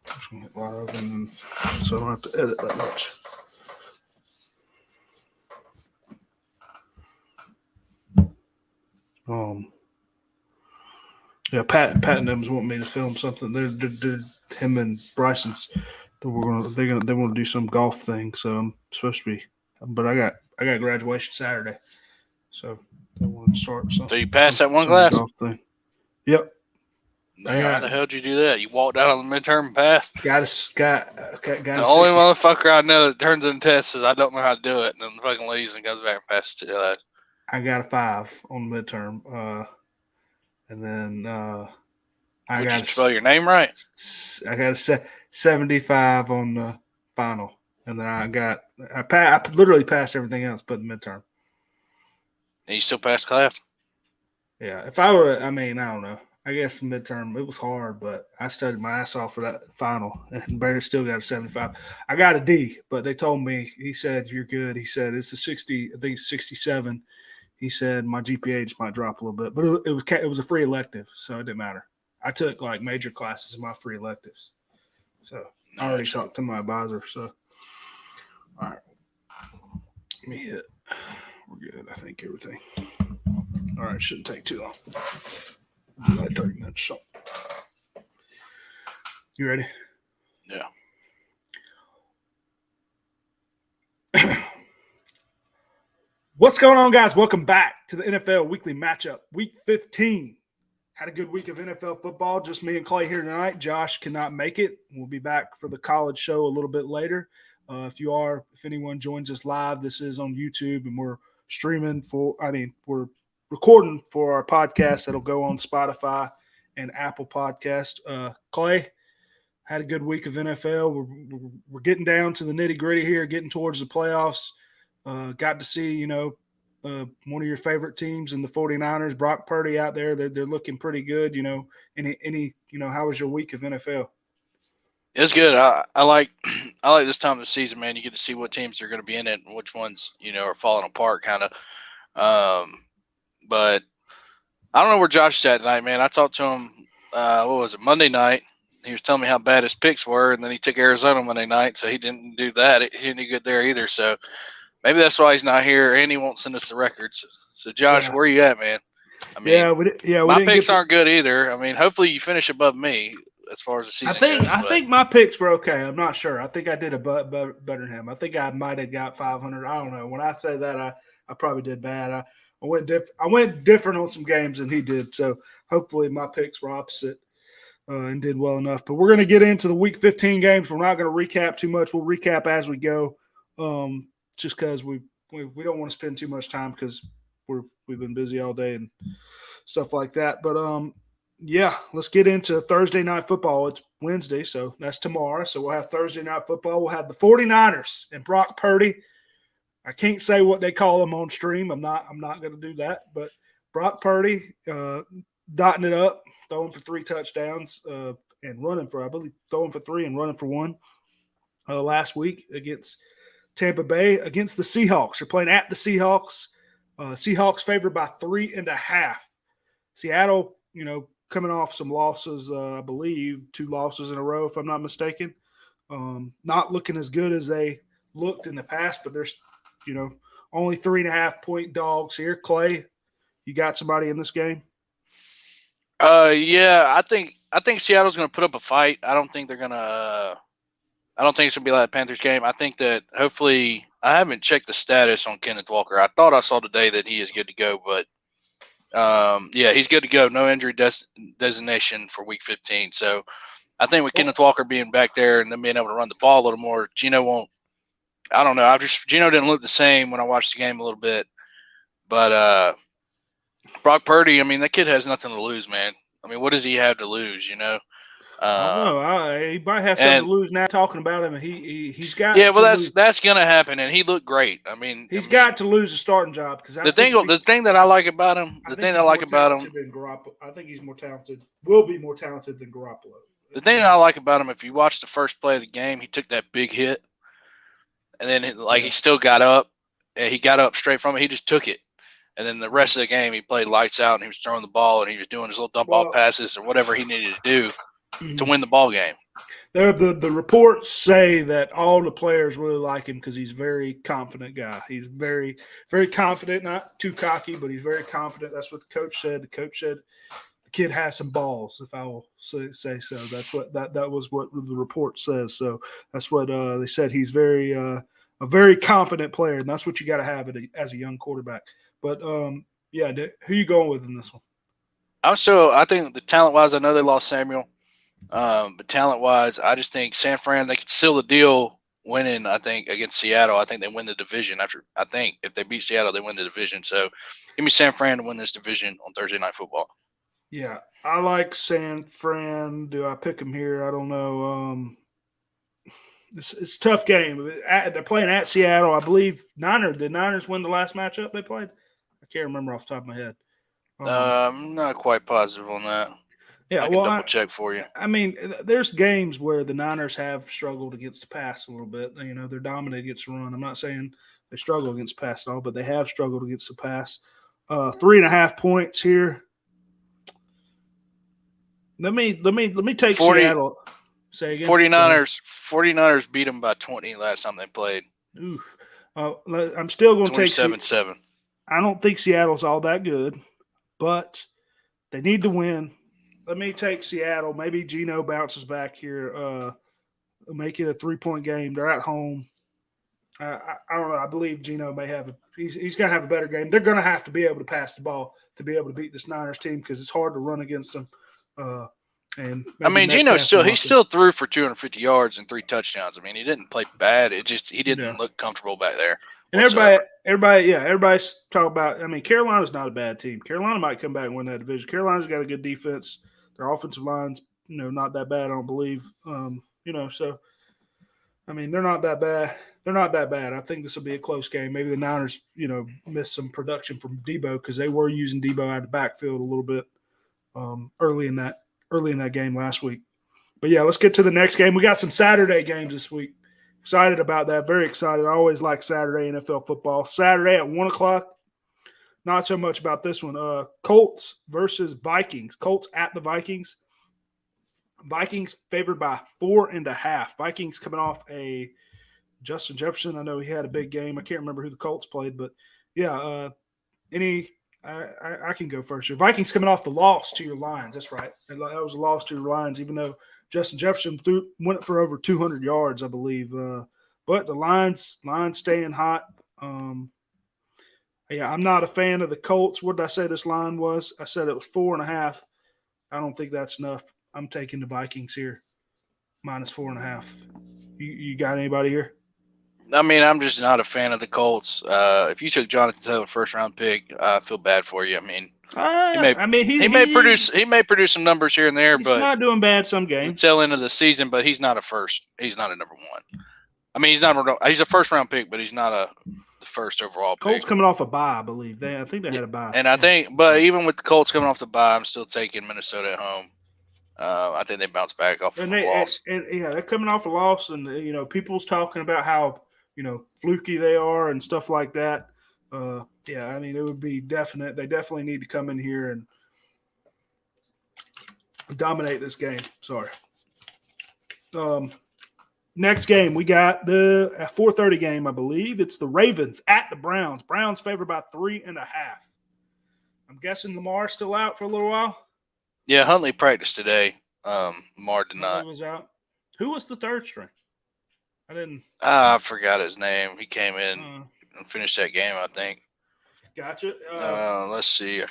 just gonna hit live, and then, so I don't have to edit that much. Yeah, Pat and them's want me to film something. They're him and Bryson's. They want to do some golf thing. So I'm supposed to be, but I got graduation Saturday, so they want to start something. So you passed that one some class? golf thing. Yep. How the hell did you do that? You walked out on the midterm and passed? Got the only motherfucker I know that turns in tests is I don't know how to do it, and then fucking leaves and goes back and passes it. I got a 5 on the midterm, and then I got. Did you spell your name right? I got a 75 on the final, and then I literally passed everything else but the midterm. And you still passed class? Yeah. If I were, I don't know. I guess the midterm, it was hard, but I studied my ass off for that final, and Barry still got a 75. I got a D, but they told me, he said, you're good. He said, it's a 60, I think it's 67. He said, my GPA just might drop a little bit, but it was a free elective, so it didn't matter. I took like major classes in my free electives. So I already talked to my advisor. So, all right. Let me hit. We're good. I think everything. All right. Shouldn't take too long. Like 30 minutes. So. You ready? Yeah. What's going on, guys? Welcome back to the NFL Weekly Matchup, Week 15. Had a good week of NFL football. Just me and Clay here tonight. Josh cannot make it. We'll be back for the college show a little bit later. If anyone joins us live, this is on YouTube, and we're we're recording for our podcast that'll go on Spotify and Apple Podcast. Clay, had a good week of NFL. We're getting down to the nitty gritty here, getting towards the playoffs. Got to see, one of your favorite teams in the 49ers, Brock Purdy out there. They're looking pretty good. How was your week of NFL? It's good. I like this time of the season, man. You get to see what teams are going to be in it and which ones, are falling apart kind of. But I don't know where Josh is at tonight, man. I talked to him, Monday night. He was telling me how bad his picks were, and then he took Arizona Monday night, so he didn't do that. He didn't do good there either, so maybe that's why he's not here, and he won't send us the records. So, Josh, where are you at, man? My picks aren't good either. Hopefully you finish above me as far as the season goes. I think my picks were okay. I'm not sure. I think I did better than him. I think I might have got 500. I don't know. When I say that, I probably did bad. I went different on some games than he did. So hopefully my picks were opposite and did well enough. But we're going to get into the Week 15 games. We're not going to recap too much. We'll recap as we go, just because we don't want to spend too much time because we've been busy all day and stuff like that. But yeah, let's get into Thursday Night Football. It's Wednesday, so that's tomorrow. So we'll have Thursday Night Football. We'll have the 49ers and Brock Purdy. I can't say what they call him on stream. I'm not going to do that. But Brock Purdy dotting it up, throwing for 3 touchdowns and running for, I believe, throwing for 3 and running for 1 last week against Tampa Bay, against the Seahawks. They're playing at the Seahawks. Seahawks favored by 3.5. Seattle, coming off some losses, I believe 2 losses in a row, if I'm not mistaken. Not looking as good as they looked in the past, but there's, only 3.5-point dogs here. Clay, you got somebody in this game? Yeah, I think Seattle's going to put up a fight. I don't think they're going to. I don't think it's going to be like the Panthers game. I think that hopefully I haven't checked the status on Kenneth Walker. I thought I saw today that he is good to go, but yeah, he's good to go. No injury designation for Week 15. So I think with Kenneth Walker being back there and them being able to run the ball a little more, Geno won't. I don't know. Geno didn't look the same when I watched the game a little bit, but Brock Purdy. That kid has nothing to lose, man. What does he have to lose? I don't know. He might have something to lose now. Talking about him, he's got. Yeah, well, that's gonna happen, and he looked great. He's got to lose a starting job because the thing that I like about him, I think he's more talented. Will be more talented than Garoppolo. The thing that I like about him, if you watch the first play of the game, he took that big hit, and then he still got up, and he got up straight from it. He just took it, and then the rest of the game, he played lights out, and he was throwing the ball, and he was doing his little dump off passes or whatever he needed to do to win the ball game. The reports say that all the players really like him because he's a very confident guy. He's very very confident, not too cocky, but he's very confident. That's what the coach said. The coach said the kid has some balls, if I will say so. That's what that was what the report says. So that's what they said. He's very a very confident player, and that's what you got to have as a young quarterback. But yeah, who you going with in this one? I think the talent wise, I know they lost Samuel. But talent wise, I just think San Fran, they could seal the deal winning, I think, against Seattle. I think they win the division I think if they beat Seattle, they win the division. So give me San Fran to win this division on Thursday Night Football. Yeah, I like San Fran. Do I pick them here? I don't know. It's a tough game. They're playing at Seattle. I believe Did Niners win the last matchup they played? I can't remember off the top of my head. I'm not quite positive on that. Yeah, I can well, double check for you. I mean, there's games where the Niners have struggled against the pass a little bit. You know, they're dominant against the run. I'm not saying they struggle against the pass at all, but they have struggled against the pass. 3.5 points here. Let me take 40, Seattle. Say again. 49ers beat them by 20 last time they played. Ooh. I'm still going to take 27-7. I don't think Seattle's all that good, but they need to win. Let me take Seattle. Maybe Geno bounces back here. Make it a 3-point game. They're at home. I don't know. I believe Geno may have he's going to have a better game. They're going to have to be able to pass the ball to be able to beat this Niners team because it's hard to run against them. And I mean, Geno still threw for 250 yards and 3 touchdowns. I mean, he didn't play bad. It just he didn't look comfortable back there. And everybody's talking about. I mean, Carolina's not a bad team. Carolina might come back and win that division. Carolina's got a good defense. Their offensive line's not that bad. I don't believe. So I mean, they're not that bad. They're not that bad. I think this will be a close game. Maybe the Niners, missed some production from Debo because they were using Debo out of the backfield a little bit early in that game last week. But yeah, let's get to the next game. We got some Saturday games this week. Excited about that. Very excited. I always like Saturday NFL football. Saturday at 1 o'clock. Not so much about this one. Colts versus Vikings. Colts at the Vikings. Vikings favored by 4.5. Vikings coming off a Justin Jefferson. I know he had a big game. I can't remember who the Colts played, but yeah. I can go first here. Vikings coming off the loss to your Lions. That's right. That was a loss to your Lions, even though Justin Jefferson went for over 200 yards, I believe. But the Lions staying hot. Yeah, I'm not a fan of the Colts. What did I say this line was? I said it was 4.5. I don't think that's enough. I'm taking the Vikings here, -4.5. You got anybody here? I mean, I'm just not a fan of the Colts. If you took Jonathan Taylor first-round pick, I feel bad for you. I mean, he may produce some numbers here and there, he's but not doing bad some games. The tail end of the season, but he's not a first. He's not a number one. I mean, he's a first-round pick, but he's not the first overall pick. Colts coming off a bye, I believe. I think they had a bye. And but even with the Colts coming off the bye, I'm still taking Minnesota at home. I think they bounce back off of a loss. And they're coming off a loss, and people's talking about how fluky they are and stuff like that. Yeah, I mean, it would be definite. They definitely need to come in here and dominate this game. Sorry. Next game, we got the 4:30 game, I believe. It's the Ravens at the Browns. Browns favored by 3.5. I'm guessing Lamar's still out for a little while. Yeah, Huntley practiced today. Lamar did not. He was out. Who was the third string? I forgot his name. He came in and finished that game, I think. Gotcha. Let's see.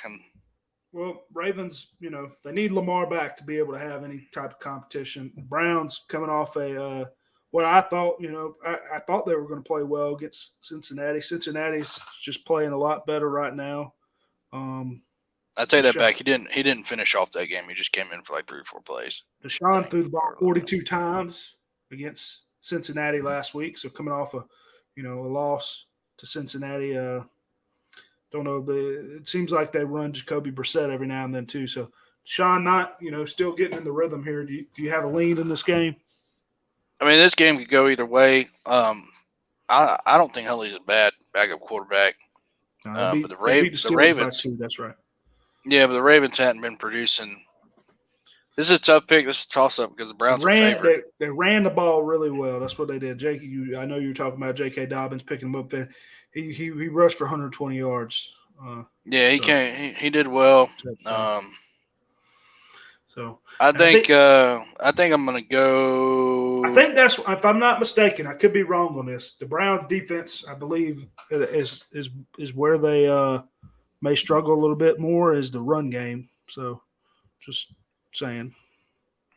Well, Ravens, they need Lamar back to be able to have any type of competition. Browns coming off what I thought, I thought they were going to play well against Cincinnati. Cincinnati's just playing a lot better right now. I take that back. He didn't finish off that game. He just came in for like 3 or 4 plays. Deshaun threw the ball 42 times against Cincinnati last week. So coming off a loss to Cincinnati, don't know, but it seems like they run Jacoby Brissett every now and then too. So Deshaun not, still getting in the rhythm here. Do you have a lean in this game? I mean, this game could go either way. I don't think Huntley's a bad backup quarterback. But the Ravens by 2, that's right. Yeah, but the Ravens hadn't been producing This is a tough pick. This is a toss-up because the They Browns are ran favored. they ran the ball really well. That's what they did. Jake, I know you were talking about J.K. Dobbins picking him up there. He rushed for 120 yards. Yeah, he So can't. He did well. touchdown. Um, So I and think. I think I'm gonna I go. think that's if I'm not mistaken. I could be wrong on this. The Browns defense, I believe, is where they may struggle a little bit more is the run game. So just saying.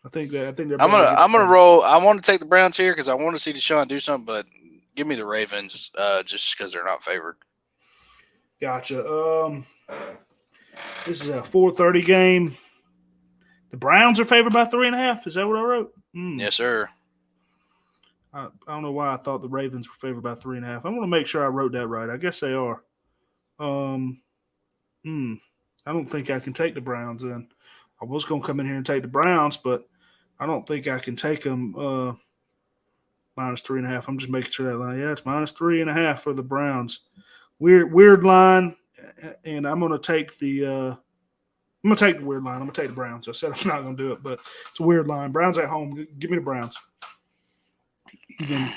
I think they're better against I'm the gonna runs. roll. I want to take the Browns here because I want to see Deshaun do something. But give me the Ravens, just because they're not favored. Gotcha. This is a 4:30 game. The Browns are favored by 3.5. Is that what I wrote? Yes, sir. I don't know why I thought the Ravens were favored by 3.5. I want to make sure I wrote that right. I guess they are. Um, hmm. I don't think I can take the Browns in. I was going to come in here and take the Browns, but I don't think I can take them minus 3.5. I'm just making sure that line. Yeah, it's minus 3.5 for the Browns. Weird line, and I'm going to take the. I'm gonna take the weird line. I'm gonna take the Browns. I said I'm not gonna do it, but it's a weird line. Browns at home. Give me the Browns, even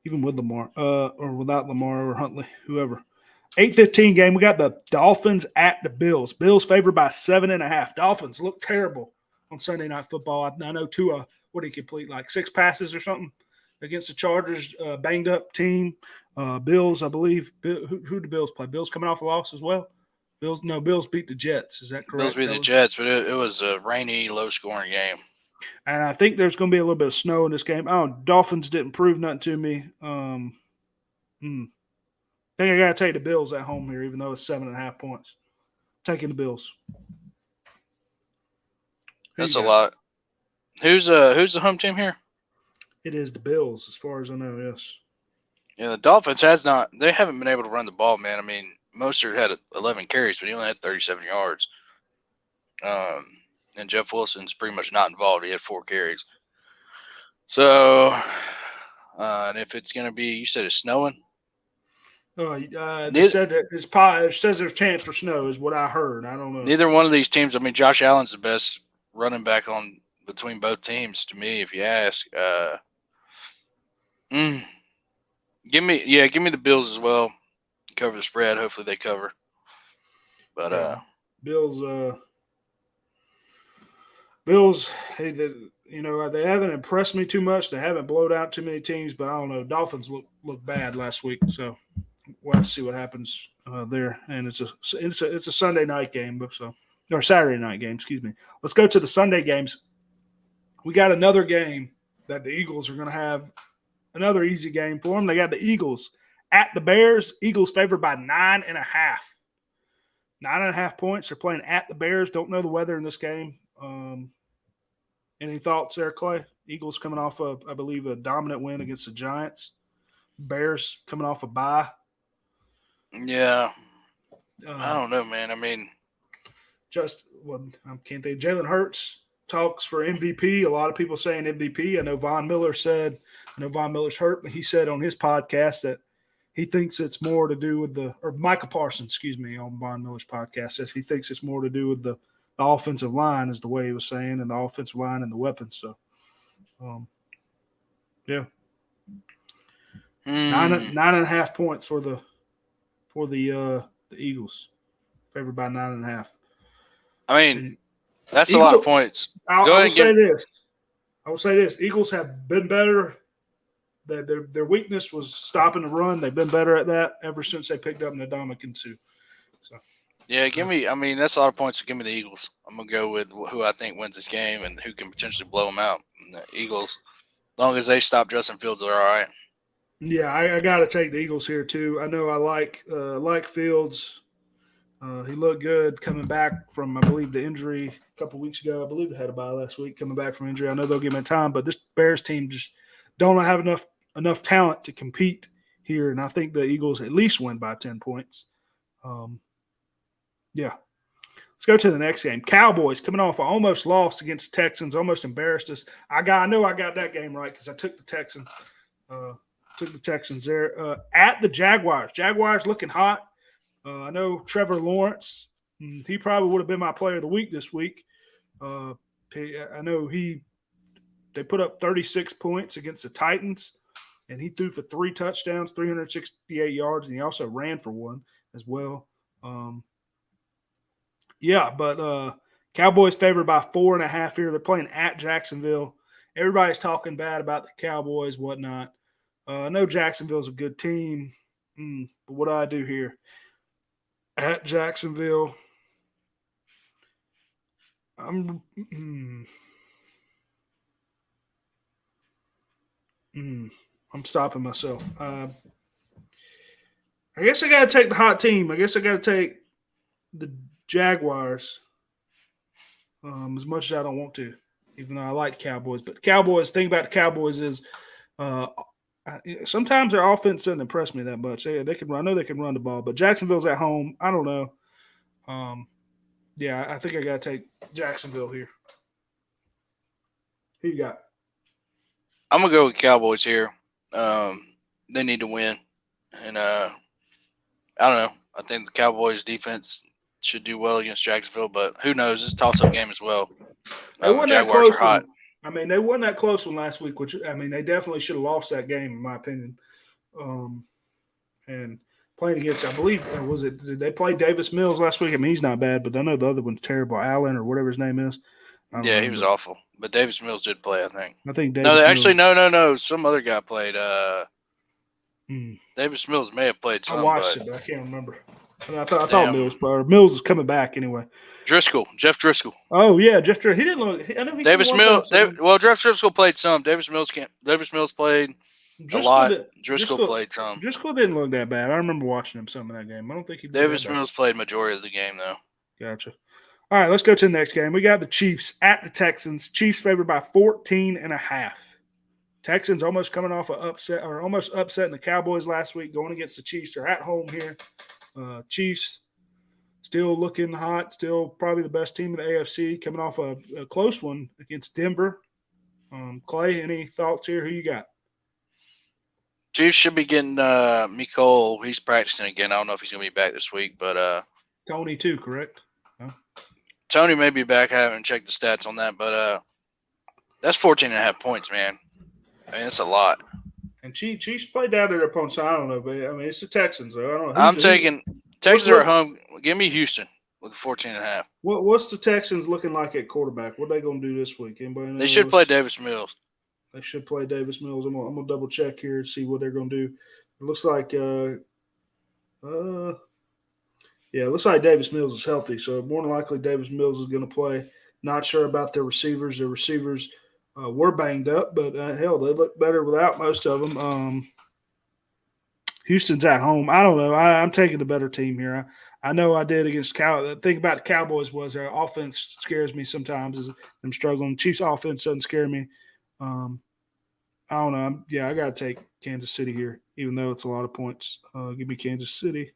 even with Lamar, or without Lamar or Huntley, whoever. 8:15 game. We got the Dolphins at the Bills. Bills favored by 7.5. Dolphins look terrible on Sunday Night Football. I know Tua. What did he complete? Like 6 passes or something against the Chargers. Banged up team. Bills, I believe. Who the Bills play? Bills coming off a loss as well. Bills. No, Bills beat the Jets. Is that Bills correct? beat the Jets, but it was a rainy, low-scoring game. And I think there's going to be a little bit of snow in this game. Oh, Dolphins didn't prove nothing to me. I think I got to take the Bills at home here, even though it's 7.5 points. Taking the Bills. Who you That's a got? lot. Who's the home team here? It is the Bills, as far as I know. Yes. Yeah, the Dolphins has not. They haven't been able to run the ball, man. I mean, Mostert had 11 carries, but he only had 37 yards. Um, and Jeff Wilson's pretty much not involved. He had 4 carries. So, and if it's gonna be, you said it's snowing. They said that it says there's a chance for snow, is what I heard. I don't know. Neither one of these teams. I mean, Josh Allen's the best running back on between both teams to me, if you ask. Mm, give me the Bills as well. Cover the spread. Hopefully they cover. But Yeah, Bills. Bills. Hey, they haven't impressed me too much. They haven't blown out too many teams, but I don't know. Dolphins look bad last week, so we'll have to see what happens there. And it's a Sunday night game, or Saturday night game. Excuse me. Let's go to the Sunday games. We got another game that the Eagles are going to have another easy game for them. They got the Eagles at the Bears. Eagles favored by 9.5. 9.5 points. They're playing at the Bears. Don't know the weather in this game. Any thoughts there, Clay? Eagles coming off I believe, a dominant win against the Giants. Bears coming off a bye. yeah, I Uh, don't know, man. I mean, I can't think. Jalen Hurts talks for MVP. A lot of people saying MVP. I know Von Miller's hurt, but he said on his podcast that he thinks it's more to do with or Micah Parsons, excuse me, on Von Miller's podcast says he thinks it's more to do with the offensive line, is the way he was saying, and the offensive line and the weapons. So, yeah, hmm, 9.5 points for the Eagles, favored by 9.5. I mean, And that's a lot of Eagle, points. I Go ahead will and give. say this. Eagles have been better. Their weakness was stopping the run. They've been better at that ever since they picked up Ndamukong Suh. So, Yeah, give me. I mean, that's a lot of points. So give me the Eagles. I'm gonna go with who I think wins this game and who can potentially blow them out. And the Eagles, as long as they stop Justin Fields, they're all right. yeah, I got to take the Eagles here too. I know I like Fields. He looked good coming back from, I believe, the injury a couple weeks ago. I believe they had a bye last week coming back from injury. I know they'll give him time, but this Bears team just don't have enough talent to compete here, and I think the Eagles at least win by 10 points. Um, yeah. Let's go to the next game. Cowboys coming off an almost loss against the Texans, almost embarrassed us. I know I got that game right because I took the Texans. There at the Jaguars. Jaguars looking hot. I know Trevor Lawrence. He probably would have been my player of the week this week. I know they put up 36 points against the Titans, and he threw for 3 touchdowns, 368 yards, and he also ran for one as well. Um, yeah, but Cowboys favored by 4.5 here. They're playing at Jacksonville. Everybody's talking bad about the Cowboys, whatnot. I know Jacksonville's a good team, but what do I do here? At Jacksonville, I'm I'm stopping myself. I guess I got to take the hot team. I guess I got to take the Jaguars. As much as I don't want to, even though I like Cowboys. But the Cowboys, thing about the Cowboys is uh, sometimes their offense doesn't impress me that much. They can run. I know they can run the ball, but Jacksonville's at home. I don't know. Yeah, I think I got to take Jacksonville here. Who you got? I'm gonna go with Cowboys here. They need to win, and I don't know. I think the Cowboys defense should do well against Jacksonville, but who knows? It's a toss-up game as well. They wasn't that Jaguars close are hot. they wasn't that close one last week, which they definitely should have lost that game, in my opinion. And playing against, I believe, did they play Davis Mills last week? I mean, he's not bad, but I know the other one's terrible, Allen or whatever his name is. Yeah, he was awful. But Davis Mills did play, I think. I think Davis no. Some other guy played. Davis Mills may have played some. I watched it, but I can't remember. I thought Mills is coming back anyway. Jeff Driscoll. Oh yeah, Jeff Driscoll. He didn't look. I know he Davis Mills. Jeff Driscoll played some. Davis Mills played a lot. Driscoll played some. Driscoll didn't look that bad. I remember watching him some in that game. I don't think he. Davis Mills played majority of the game though. Gotcha. All right, let's go to the next game. We got the Chiefs at the Texans. Chiefs favored by 14.5. Texans almost coming off an upset, or almost upsetting the Cowboys last week, going against the Chiefs. They're at home here. Chiefs still looking hot, still probably the best team in the AFC, coming off a close one against Denver. Clay, any thoughts here? Who you got? Chiefs should be getting Mecole. He's practicing again. I don't know if he's going to be back this week, but Tony too, correct? No? Tony may be back. I haven't checked the stats on that, but that's 14.5 points, man. I mean, that's a lot. And Chiefs played down to their opponents. So I don't know, but I mean, it's the Texans. Though. I don't know. I'm taking Texans are at home. Give me Houston with 14.5. What's the Texans looking like at quarterback? What are they going to do this week? Anybody know? They should play Davis Mills. They should play Davis Mills. I'm gonna double check here and see what they're going to do. It looks like it looks like Davis Mills is healthy, so more than likely Davis Mills is going to play. Not sure about their receivers. Their receivers were banged up, but hell, they look better without most of them. Houston's at home. I don't know. I'm taking the better team here. I know I did against the thing about the Cowboys was their offense scares me sometimes. Is them struggling. Chiefs' offense doesn't scare me. I don't know. I got to take Kansas City here, even though it's a lot of points. Give me Kansas City.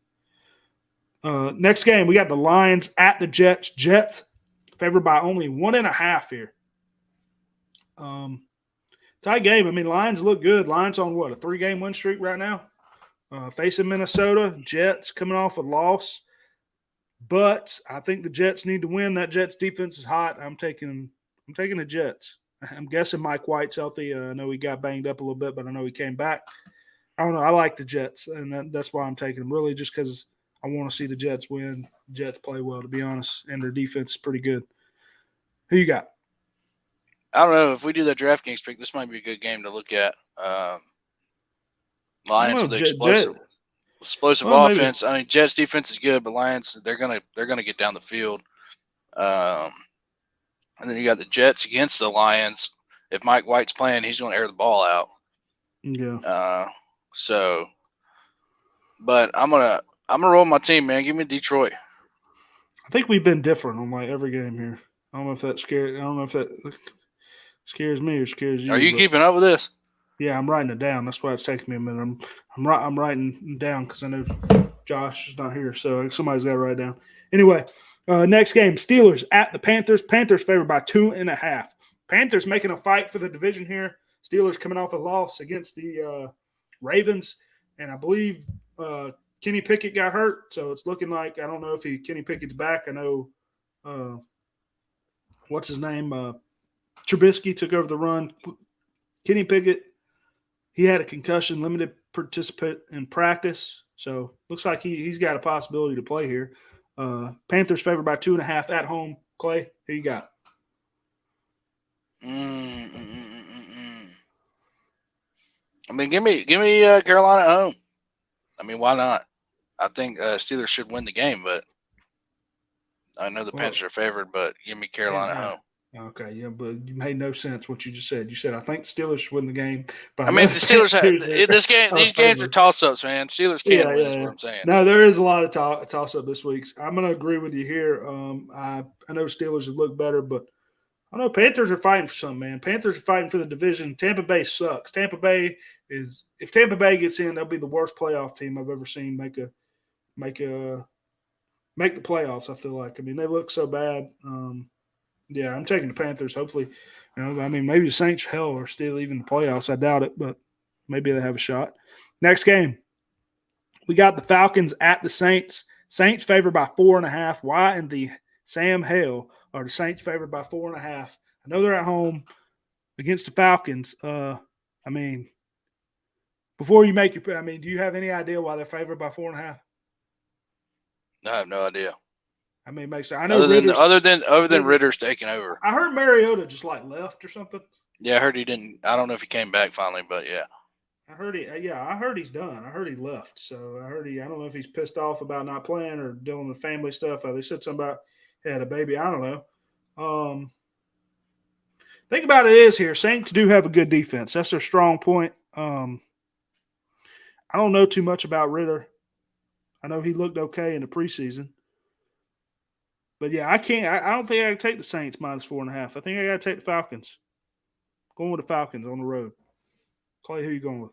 Next game, we got the Lions at the Jets. Jets favored by only 1.5 here. Tie game. I mean, Lions look good. Lions on what, a 3-game win streak right now? Facing Minnesota. Jets coming off a loss. But I think the Jets need to win. That Jets defense is hot. I'm taking the Jets. I'm guessing Mike White's healthy. I know he got banged up a little bit, but I know he came back. I don't know. I like the Jets, and that's why I'm taking them, really just because I want to see the Jets win. The Jets play well, to be honest, and their defense is pretty good. Who you got? I don't know. If we do that DraftKings pick, this might be a good game to look at. Lions with explosive offense. Maybe. I mean, Jets defense is good, but Lions they're gonna get down the field. And then you got the Jets against the Lions. If Mike White's playing, he's going to air the ball out. Yeah. But I'm gonna roll my team, man. Give me Detroit. I think we've been different on like every game here. I don't know if that scares me or scares you. Are you keeping up with this? Yeah, I'm writing it down. That's why it's taking me a minute. I'm writing down because I know Josh is not here, so somebody's got to write it down. Anyway, next game, Steelers at the Panthers. Panthers favored by 2.5. Panthers making a fight for the division here. Steelers coming off a loss against the Ravens, and I believe Kenny Pickett got hurt, so it's looking like I don't know if Kenny Pickett's back. I know what's his name? Trubisky took over the run. Kenny Pickett, he had a concussion, limited participant in practice. So looks like he's got a possibility to play here. Panthers favored by 2.5 at home. Clay, who you got? I mean, give me Carolina at home. I mean, why not? I think Steelers should win the game, but I know the Panthers are favored. But give me Carolina at home. Okay, yeah, but you made no sense what you just said. You said I think Steelers should win the game, but I mean, the Steelers these games are toss ups, man. Steelers can win. Is what I'm saying. No, there is a lot of toss up this week. I'm going to agree with you here. I know Steelers have looked better, but I know Panthers are fighting for something, man. Panthers are fighting for the division. Tampa Bay sucks. If Tampa Bay gets in, they'll be the worst playoff team I've ever seen make the playoffs. I feel like. I mean, they look so bad. Yeah, I'm taking the Panthers. Hopefully, maybe the Saints, hell, are still even the playoffs. I doubt it, but maybe they have a shot. Next game, we got the Falcons at the Saints. Saints favored by 4.5. Why in the Sam Hale are the Saints favored by 4.5? I know they're at home against the Falcons. Before you make your, do you have any idea why they're favored by 4.5? I have no idea. I know other than Ritter's taking over. I heard Mariota just left or something. Yeah, I heard he didn't. I don't know if he came back finally, but yeah. I heard he's done. I heard he left. So I don't know if he's pissed off about not playing or dealing with family stuff. They said something about he had a baby. I don't know. Think about it is here. Saints do have a good defense. That's their strong point. I don't know too much about Ritter. I know he looked okay in the preseason. But yeah, I can't. I don't think I can take the Saints minus 4.5. I think I got to take the Falcons. Going with the Falcons on the road. Clay, who are you going with?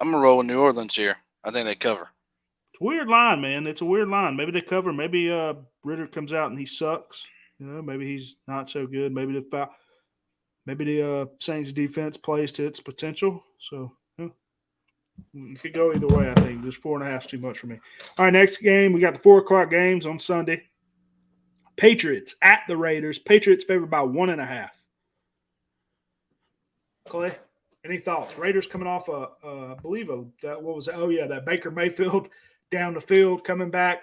I'm gonna roll with New Orleans here. I think they cover. It's a weird line, man. It's a weird line. Maybe they cover. Maybe Ritter comes out and he sucks. Maybe he's not so good. Maybe the Saints defense plays to its potential. So it could go either way. I think just 4.5 is too much for me. All right, next game we got the 4:00 games on Sunday. Patriots at the Raiders. Patriots favored by 1.5. Clay, any thoughts? Raiders coming off that Baker Mayfield down the field, coming back,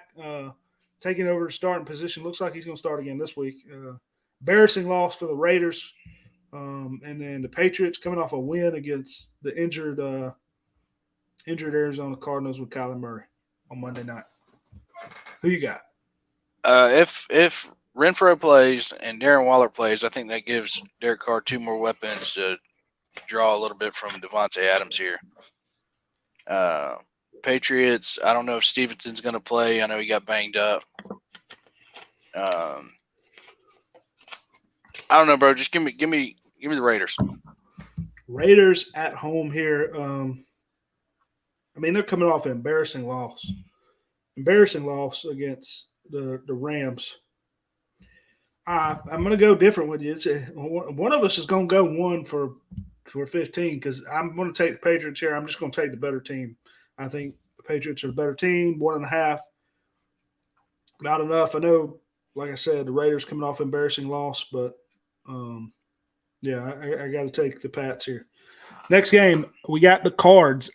taking over the starting position. Looks like he's going to start again this week. Embarrassing loss for the Raiders. And then the Patriots coming off a win against the injured Arizona Cardinals with Kyler Murray on Monday night. Who you got? If Renfro plays and Darren Waller plays, I think that gives Derek Carr 2 more weapons to draw a little bit from Devontae Adams here. Patriots, I don't know if Stevenson's going to play. I know he got banged up. I don't know, bro. Just give me the Raiders. Raiders at home here. They're coming off an embarrassing loss. Embarrassing loss against the Rams. I'm going to go different with you. One of us is going to go 1 for 15 because I'm going to take the Patriots here. I'm just going to take the better team. I think the Patriots are the better team. 1.5. Not enough. I know, like I said, the Raiders coming off embarrassing loss, but I got to take the Pats here. Next game, we got the Cardinals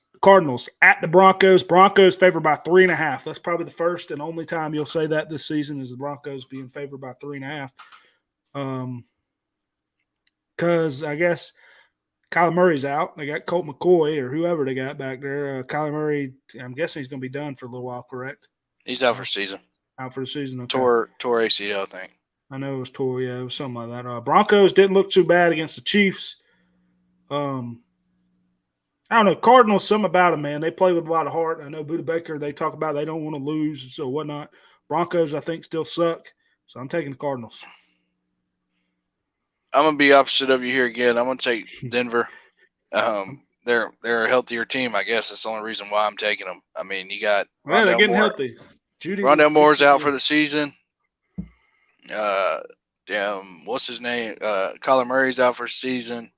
at the Broncos. Broncos favored by 3.5. That's probably the first and only time you'll say that this season is the Broncos being favored by 3.5. Because I guess Kyler Murray's out. They got Colt McCoy or whoever they got back there. Kyler Murray, I'm guessing he's going to be done for a little while, correct? He's out for the season. Out for the season. Okay. Tore ACL, I think. I know it was tore. Yeah, it was something like that. Broncos didn't look too bad against the Chiefs. I don't know. Cardinals, something about them, man. They play with a lot of heart. I know Budda Baker, they talk about they don't want to lose, so whatnot. Broncos, I think, still suck. So I'm taking the Cardinals. I'm going to be opposite of you here again. I'm going to take Denver. They're a healthier team, I guess. That's the only reason why I'm taking them. I mean, you got Rondell they're getting Moore. Healthy. Rondell Moore's out for the season. What's his name? Kyler Murray's out for the season.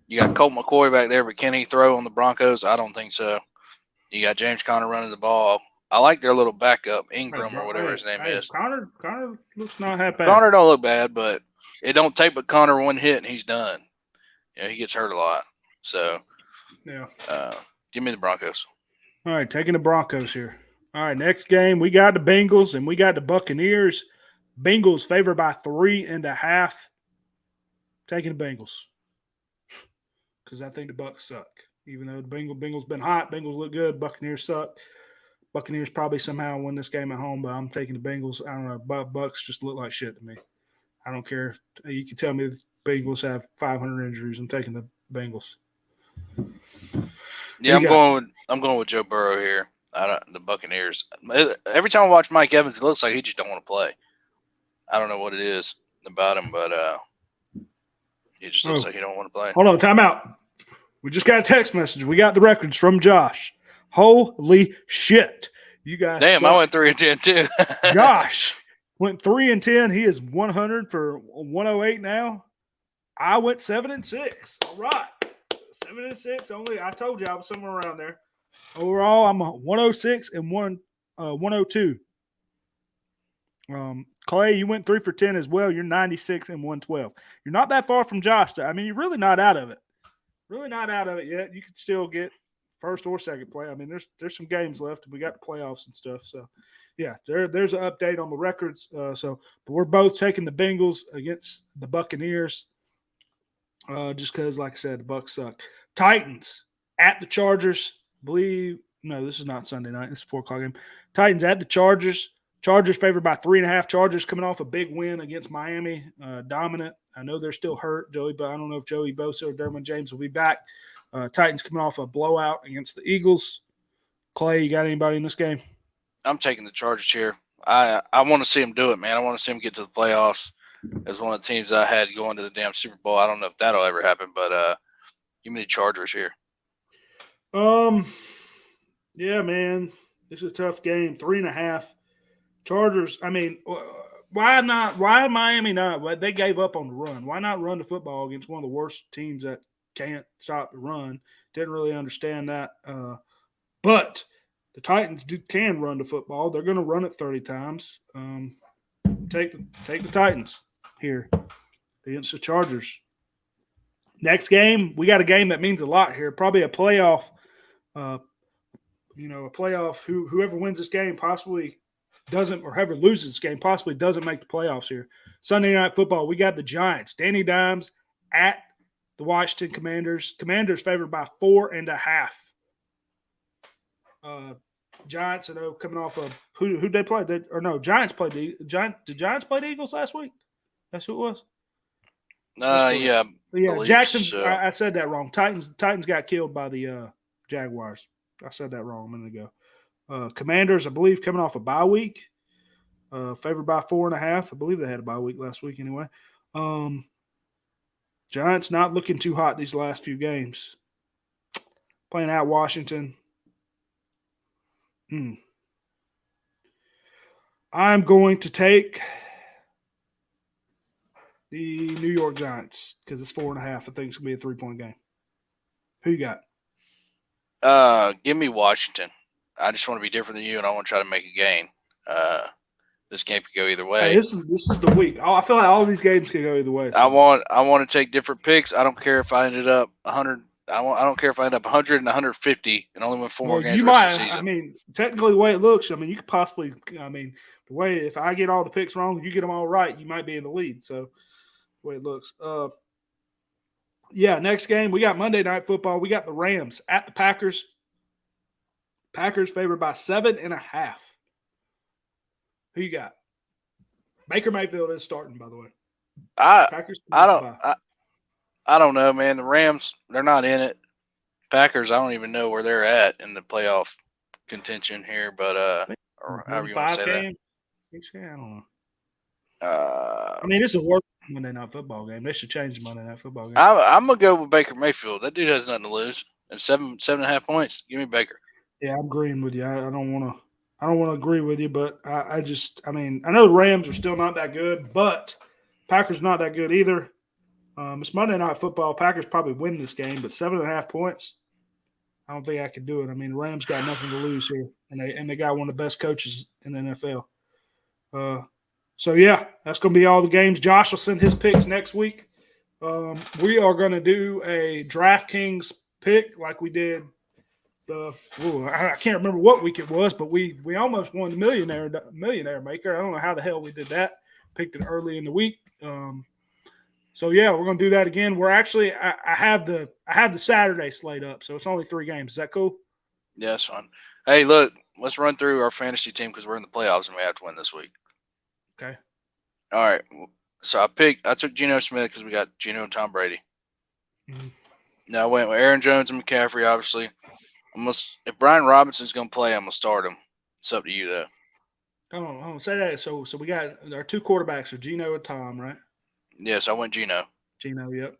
You got Colt McCoy back there, but can he throw on the Broncos? I don't think so. You got James Conner running the ball. I like their little backup, Ingram or whatever his name is. Conner looks not that bad. Conner don't look bad, but it don't take but Connor one hit and he's done. He gets hurt a lot. So, Yeah. Give me the Broncos. All right, taking the Broncos here. All right, next game, we got the Bengals and we got the Buccaneers. Bengals favored by 3.5. Taking the Bengals because I think the Bucs suck. Even though the Bengals been hot, Bengals look good. Buccaneers suck. Buccaneers probably somehow win this game at home, but I'm taking the Bengals. I don't know. Bucs just look like shit to me. I don't care. You can tell me the Bengals have 500 injuries. I'm taking the Bengals. Yeah, I'm going with Joe Burrow here. The Buccaneers. Every time I watch Mike Evans, it looks like he just don't want to play. I don't know what it is about him, but he just looks like he don't want to play. Hold on, time out. We just got a text message. We got the records from Josh. Holy shit. You guys Damn, suck. I went 3-10 too. Josh went 3-10. He is 100 for 108 now. I went 7-6. All right. 7-6. Only I told you I was somewhere around there. Overall, I'm 106 and 102. Clay, you went 3 for 10 as well. You're 96 and 112. You're not that far from Josh. I mean, you're really not out of it. Really not out of it yet. You could still get first or second play. I mean, there's some games left. We got the playoffs and stuff. So, yeah, there's an update on the records. But we're both taking the Bengals against the Buccaneers. Just because, like I said, the Bucs suck. Titans at the Chargers. No, this is not Sunday night. This is a 4:00 game. Titans at the Chargers. Chargers favored by 3.5. Chargers coming off a big win against Miami, dominant. I know they're still hurt, Joey, but I don't know if Joey Bosa or Derwin James will be back. Titans coming off a blowout against the Eagles. Clay, you got anybody in this game? I'm taking the Chargers here. I want to see him do it, man. I want to see him get to the playoffs. As one of the teams I had going to the damn Super Bowl. I don't know if that'll ever happen, but give me the Chargers here. Yeah, man, this is a tough game. 3.5. Chargers. I mean, why not? Why Miami not? They gave up on the run. Why not run the football against one of the worst teams that can't stop the run? Didn't really understand that. But the Titans can run the football. They're going to run it 30 times. Take the Titans here against the Chargers. Next game, we got a game that means a lot here. Probably a playoff. A playoff. Whoever wins this game possibly doesn't, or whoever loses this game possibly doesn't make the playoffs here. Sunday Night Football. We got the Giants. Danny Dimes at the Washington Commanders. Commanders favored by 4.5. Giants, I know, coming off of who they played. Giants played the Giants. Did Giants play the Eagles last week? That's who it was. Yeah. Jackson. So. I said that wrong. Titans got killed by the Jaguars. I said that wrong a minute ago. Commanders, I believe, coming off a bye week. Favored by 4.5. I believe they had a bye week last week anyway. Giants not looking too hot these last few games. Playing at Washington. I'm going to take the New York Giants because it's 4.5. I think it's going to be a 3-point game. Who you got? Give me Washington. I just want to be different than you, and I want to try to make a gain. This game could go either way. Hey, this is the week. I feel like all these games could go either way. So. I want to take different picks. I don't care if I ended up 100. I don't care if I end up 100 and 150 and only win 4 more games. You might. I mean, technically, the way it looks, I mean, you could possibly. I mean, the way if I get all the picks wrong, you get them all right, you might be in the lead. So, the way it looks. Yeah. Next game, we got Monday Night Football. We got the Rams at the Packers. Packers favored by 7.5. Who you got? Baker Mayfield is starting, by the way. Packers. I don't know, man. The Rams, they're not in it. Packers, I don't even know where they're at in the playoff contention here, but or however you want to say that. I don't know. I mean, this is a worse Monday Night Football game. They should change the Monday Night Football game. I'm gonna go with Baker Mayfield. That dude has nothing to lose. And 7.5 points. Give me Baker. Yeah, I'm agreeing with you. I don't want to agree with you, but I know the Rams are still not that good, but Packers not that good either. It's Monday Night Football. Packers probably win this game, but 7.5 points, I don't think I could do it. I mean, the Rams got nothing to lose here, and they got one of the best coaches in the NFL. So, yeah, that's going to be all the games. Josh will send his picks next week. We are going to do a DraftKings pick like we did I can't remember what week it was, but we almost won the millionaire maker. I don't know how the hell we did that. Picked it early in the week. So yeah, we're gonna do that again. We're actually I have the Saturday slate up, so it's only 3 games. Is that cool? Yeah, that's fun. Hey, look, let's run through our fantasy team because we're in the playoffs and we have to win this week. Okay. All right. So I took Geno Smith because we got Geno and Tom Brady. Mm-hmm. Now I went with Aaron Jones and McCaffrey, obviously. If Brian Robinson's gonna play, I'm gonna start him. It's up to you though. Oh, say that. So we got our 2 quarterbacks are Geno and Tom, right? Yes, I went Geno. Geno, yep.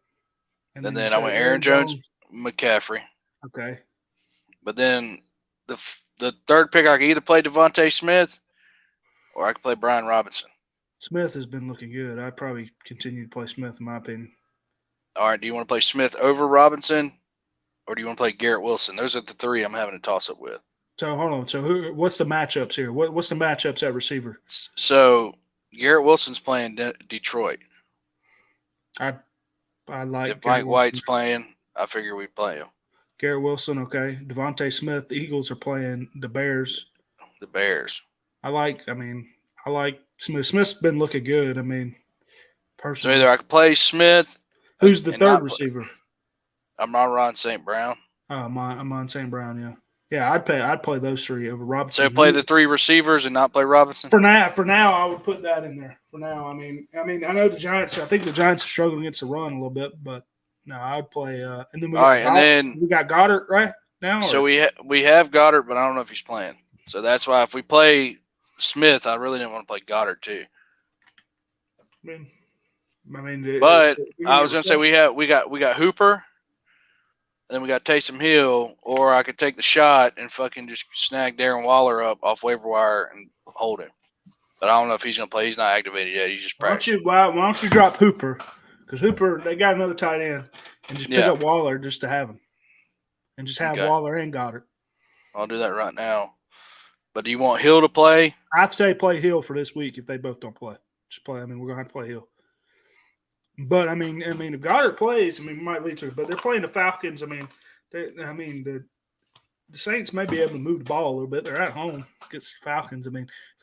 And And then you then I said went Aaron Jones, McCaffrey. Okay. But then the third pick, I could either play Devontae Smith or I could play Brian Robinson. Smith has been looking good. I'd probably continue to play Smith, in my opinion. All right. Do you want to play Smith over Robinson, or do you want to play Garrett Wilson? Those are the 3 I'm having a toss up with. So hold on. So what's the matchups here? What's the matchups at receiver? So Garrett Wilson's playing Detroit. I like if Mike White's playing, I figure we'd play him. Garrett Wilson, okay. Devontae Smith, the Eagles are playing the Bears. The Bears. I like Smith. Smith's been looking good. I mean, personally. So either I could play Smith. Who's the third receiver? I'm Ron St. Brown. Oh, I'm on St. Brown, yeah. Yeah, I'd play those 3 over Robinson. So play the 3 receivers and not play Robinson? For now, I would put that in there. For now, I mean, I know the Giants. I think the Giants are struggling against the run a little bit, but no, I'd play. And then we got Goddard right now. So we have Goddard, but I don't know if he's playing. So that's why if we play Smith, I really didn't want to play Goddard too. But I was gonna say we got Hooper. And then we got Taysom Hill, or I could take the shot and fucking just snag Darren Waller up off waiver wire and hold him. But I don't know if he's going to play. He's not activated yet. He's just practicing. Why don't you drop Hooper? Because Hooper, they got another tight end. And just pick up Waller just to have him. And just have Waller and Goddard. I'll do that right now. But do you want Hill to play? I'd say play Hill for this week if they both don't play. Just play. I mean, we're going to have to play Hill. But I mean, if Goddard plays, we might lead to it. But they're playing the Falcons. The Saints may be able to move the ball a little bit. They're at home against the Falcons. If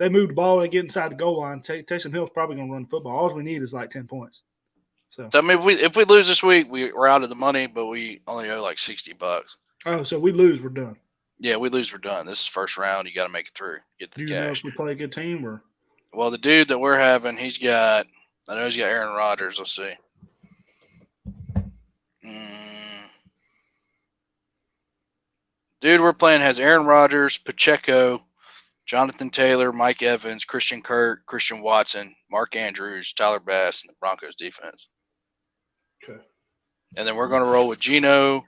they move the ball and get inside the goal line, Taysom Hill's probably going to run the football. All we need is like 10 points. So if we lose this week, we're out of the money, but we only owe like $60. Oh, so we lose, we're done. Yeah, we lose, we're done. This is first round. You got to make it through. Get the cash. Do you know if we play a good team or? Well, the dude that we're having, I know he's got Aaron Rodgers. Let's see. Dude we're playing has Aaron Rodgers, Pacheco, Jonathan Taylor, Mike Evans, Christian Kirk, Christian Watson, Mark Andrews, Tyler Bass, and the Broncos defense. Okay. And then we're going to roll with Geno,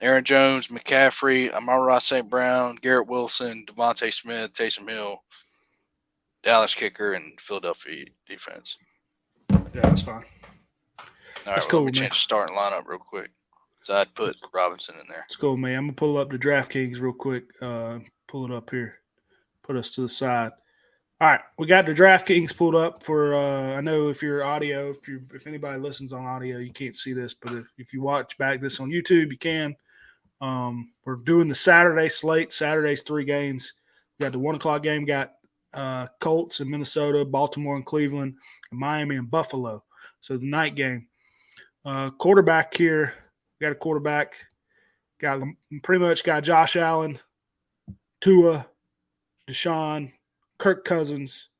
Aaron Jones, McCaffrey, Amon-Ra St. Brown, Garrett Wilson, Devontae Smith, Taysom Hill, Dallas kicker, and Philadelphia defense. Yeah, that's fine. All right, cool, let me change the starting lineup real quick. So I'd put Robinson in there. It's cool, man. I'm going to pull up the DraftKings real quick. Pull it up here. Put us to the side. All right, we got the DraftKings pulled up for I know if you're audio, if anybody listens on audio, you can't see this, but if you watch back this on YouTube, you can. We're doing the Saturday slate. Saturday's 3 games. We got the 1:00 game, got Colts in Minnesota, Baltimore and Cleveland, and Miami and Buffalo. So the night game. Quarterback here. We got a quarterback. Pretty much got Josh Allen, Tua, Deshaun, Kirk Cousins.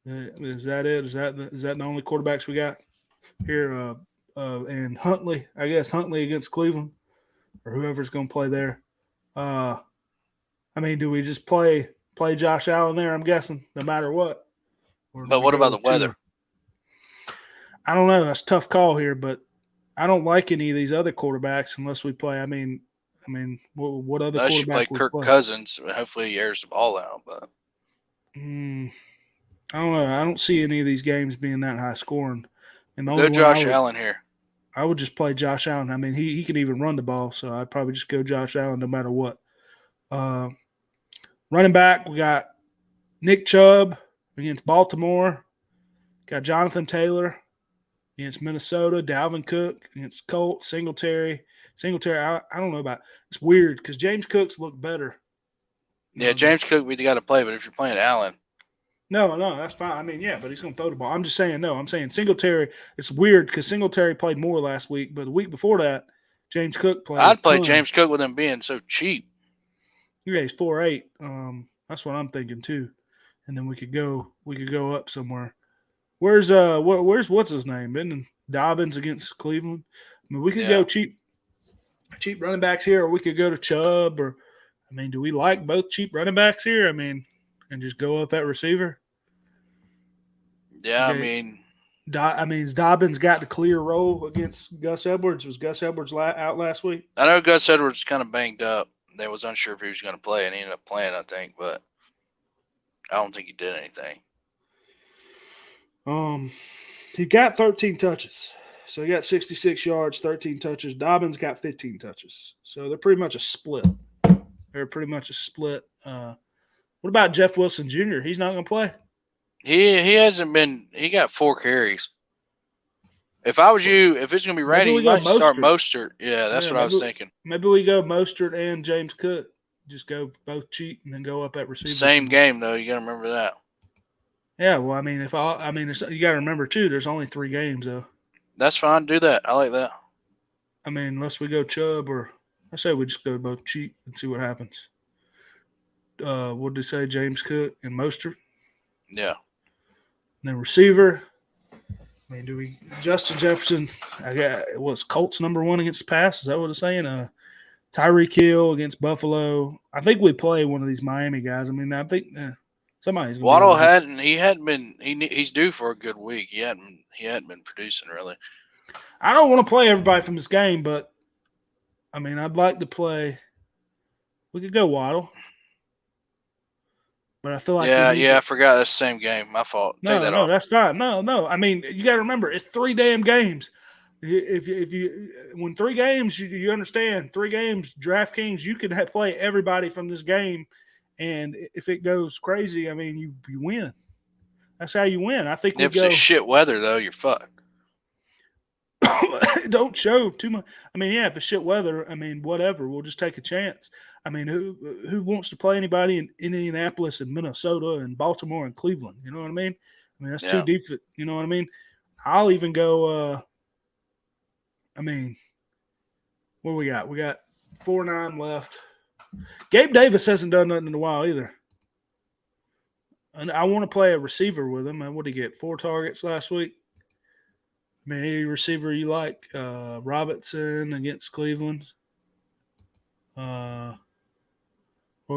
Is that it? Is that the only quarterbacks we got here? And Huntley, I guess Huntley against Cleveland or whoever's going to play there. Do we just play Josh Allen there? I'm guessing no matter what. But what about the weather? I don't know. That's a tough call here, but I don't like any of these other quarterbacks unless we play. What other quarterback? You play Kirk Cousins. Hopefully he airs the ball out, but I don't know. I don't see any of these games being that high scoring. And go Josh Allen here. I would just play Josh Allen. He can even run the ball, so I'd probably just go Josh Allen no matter what. Running back, we got Nick Chubb against Baltimore. Got Jonathan Taylor against Minnesota. Dalvin Cook against Colts. Singletary. I don't know about. It's weird because James Cook's looked better. Yeah, James Cook, we got to play, but if you're playing Allen. No, that's fine. I mean, yeah, but he's going to throw the ball. I'm just saying, no. I'm saying Singletary. It's weird because Singletary played more last week, but the week before that, James Cook played. I'd play James Cook with him being so cheap. Yeah, he's 4'8". That's what I'm thinking too. And then we could go up somewhere. Where's what's his name? Isn't Dobbins against Cleveland? I mean, we could go cheap running backs here, or we could go to Chubb. Or, I mean, do we like both cheap running backs here? I mean, and just go up at receiver. Yeah, okay. Dobbins got the clear role against Gus Edwards. Was Gus Edwards out last week? I know Gus Edwards kind of banged up. They was unsure if he was going to play, and he ended up playing, I think, but I don't think he did anything. He got 13 touches. So he got 66 yards, 13 touches. Dobbins got 15 touches. So they're pretty much a split. What about Jeff Wilson Jr.? He's not going to play? He hasn't been – he got 4 carries. If I was you, if it's going to be Randy, you might start Mostert. Yeah, that's what I was thinking. Maybe we go Mostert and James Cook. Just go both cheap and then go up at receiver. Same game, though. You got to remember that. Yeah, well, I mean, you got to remember, too, there's only 3 games, though. That's fine. Do that. I like that. I mean, unless we go Chubb or I say we just go both cheap and see what happens. What did they say? James Cook and Mostert? Yeah. And then receiver. I mean, do we Justin Jefferson? I got what's Colts #1 against the pass? Is that what it's saying? Tyreek Hill against Buffalo. I think we play one of these Miami guys. I mean, I think somebody's. Waddle hadn't been. He's due for a good week. He hadn't been producing really. I don't want to play everybody from this game, but I mean, I'd like to play. We could go Waddle. But I feel like I forgot that's the same game. My fault. No, that's fine. No. I mean, you got to remember, it's 3 damn games. If you when 3 games, you understand 3 games. DraftKings, you can play everybody from this game, and if it goes crazy, I mean, you win. That's how you win. I think if it's shit weather though, you're fucked. Don't show too much. I mean, yeah, if it's shit weather, I mean, whatever. We'll just take a chance. I mean, who wants to play anybody in Indianapolis and Minnesota and Baltimore and Cleveland? You know what I mean? I mean, that's too deep. You know what I mean? I'll even go. I mean, what do we got? We got 4-9 left. Gabe Davis hasn't done nothing in a while either. And I want to play a receiver with him. And what did he get? 4 targets last week. I mean, any receiver you like, Robinson against Cleveland, or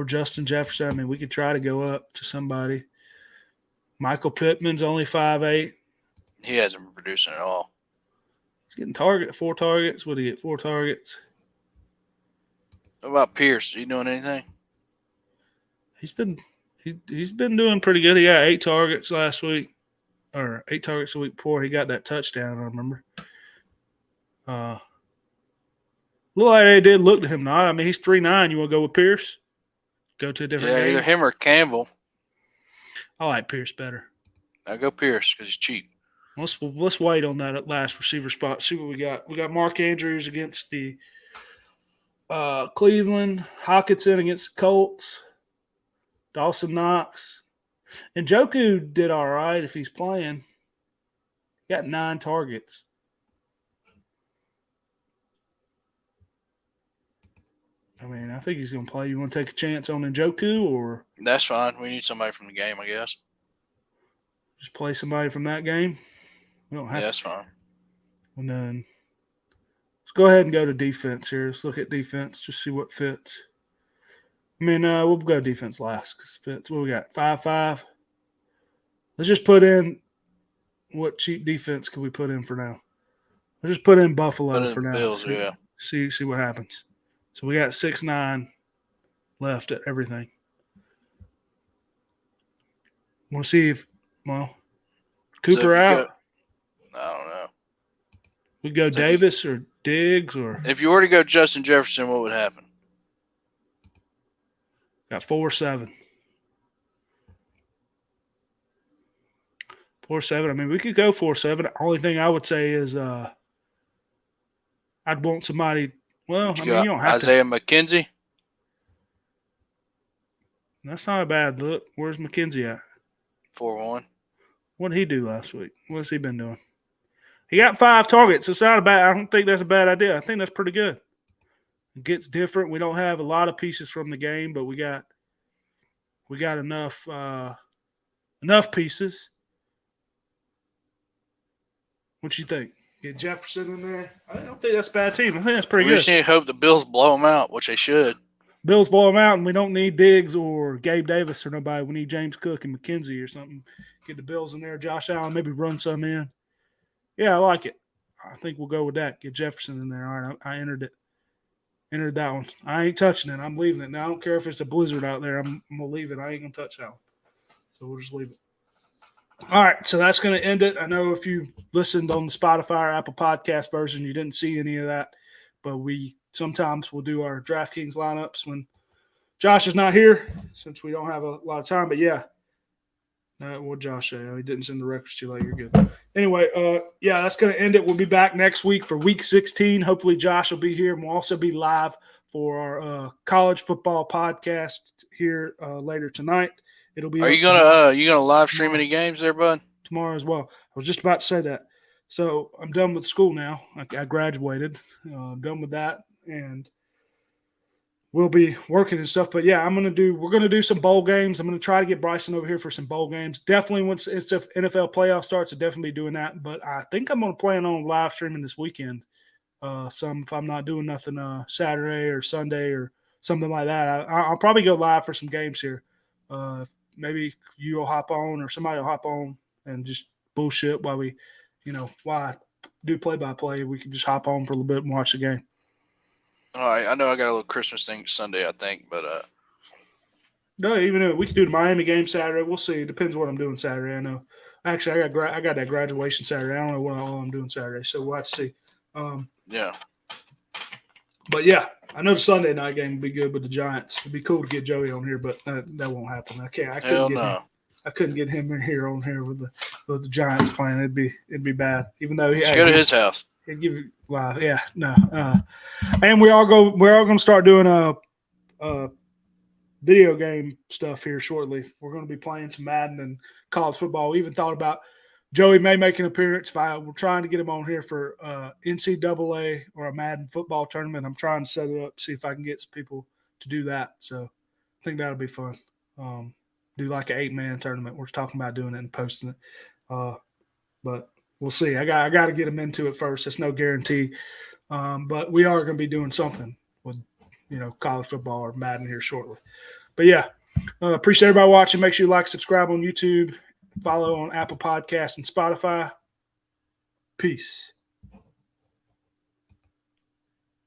Justin Jefferson. I mean, we could try to go up to somebody. Michael Pittman's only 5'8". He hasn't been producing at all. He's getting 4 targets. What did he get? 4 targets. What about Pierce? Are you doing anything? He's been doing pretty good. He got 8 targets last week. Or 8 targets the week before. He got that touchdown, I remember. Look like they did look to him now. I mean, he's 3'9". You want to go with Pierce? Go to a different game? Either him or Campbell. I like Pierce better. I go Pierce because he's cheap. Let's wait on that last receiver spot. See what we got. We got Mark Andrews against the Cleveland. Hawkinson against the Colts. Dawson Knox. And Njoku did all right if he's playing. Got 9 targets. I mean, I think he's going to play. You want to take a chance on Njoku or? That's fine. We need somebody from the game, I guess. Just play somebody from that game? We don't have that's fine. And then let's go ahead and go to defense here. Let's look at defense, just see what fits. I mean, we'll go defense last because it fits. What we got? 5-5. Let's just put in what cheap defense can we put in for now? Let's just put in Buffalo for now. Bills, see what happens. So we got 6-9 left at everything. Want to see if Cooper out? I don't know. We go Davis or Diggs or if you were to go Justin Jefferson, what would happen? Got 4-7. 4-7. I mean, we could go 4-7. Only thing I would say is I'd want somebody. Well, I mean, you don't have Isaiah McKenzie. That's not a bad look. Where's McKenzie at? 4-1. What did he do last week? What's he been doing? He got 5 targets. It's not a bad. I don't think that's a bad idea. I think that's pretty good. It gets different. We don't have a lot of pieces from the game, but we got enough pieces. What you think? Get Jefferson in there. I don't think that's a bad team. I think that's pretty We good. just need to hope the Bills blow them out, which they should. Bills blow them out, and we don't need Diggs or Gabe Davis or nobody. We need James Cook and McKenzie or something. Get the Bills in there. Josh Allen, maybe run some in. Yeah, I like it. I think we'll go with that. Get Jefferson in there. All right, I entered it. Entered that one. I ain't touching it. I'm leaving it. Now, I don't care if it's a blizzard out there. I'm going to leave it. I ain't going to touch that one. So we'll just leave it. All right, so that's going to end it. I know if you listened on the Spotify or Apple Podcast version, you didn't see any of that. But we sometimes will do our DraftKings lineups when Josh is not here, since we don't have a lot of time. But yeah, what Josh say? He didn't send the records too late. You're good. Anyway, yeah, that's going to end it. We'll be back next week for Week 16. Hopefully, Josh will be here, and we'll also be live for our college football podcast here later tonight. It'll be. Are you gonna live stream any games there, bud? Tomorrow as well. I was just about to say that. So I'm done with school now. I graduated. I'm done with that, and we'll be working and stuff. But yeah, we're gonna do some bowl games. I'm gonna try to get Bryson over here for some bowl games. Definitely once it's a NFL playoff starts, I'll definitely be doing that. But I think I'm gonna plan on live streaming this weekend. Some if I'm not doing nothing Saturday or Sunday or something like that. I'll probably go live for some games here. Maybe you'll hop on or somebody will hop on and just bullshit while while I do play-by-play. We can just hop on for a little bit and watch the game. All right, I know I got a little Christmas thing Sunday, I think, but No, even if we could do the Miami game Saturday. We'll see. It depends what I'm doing Saturday. I know. Actually, I got that graduation Saturday. I don't know what all I'm doing Saturday, so we'll have to see. Yeah. But yeah, I know the Sunday night game would be good with the Giants. It'd be cool to get Joey on here, but that won't happen. I couldn't get him in here on here with the Giants playing. It'd be bad. Even though Let's go to his house. He'd give you yeah, no. And we're all going to start doing a video game stuff here shortly. We're going to be playing some Madden and college football. We even thought about Joey may make an appearance. We're trying to get him on here for NCAA or a Madden football tournament. I'm trying to set it up, see if I can get some people to do that. So I think that'll be fun. Do like an 8-man tournament. We're talking about doing it and posting it. But we'll see. I got to get him into it first. It's no guarantee. But we are going to be doing something with, college football or Madden here shortly. But yeah, appreciate everybody watching. Make sure you like, subscribe on YouTube. Follow on Apple Podcasts and Spotify. Peace.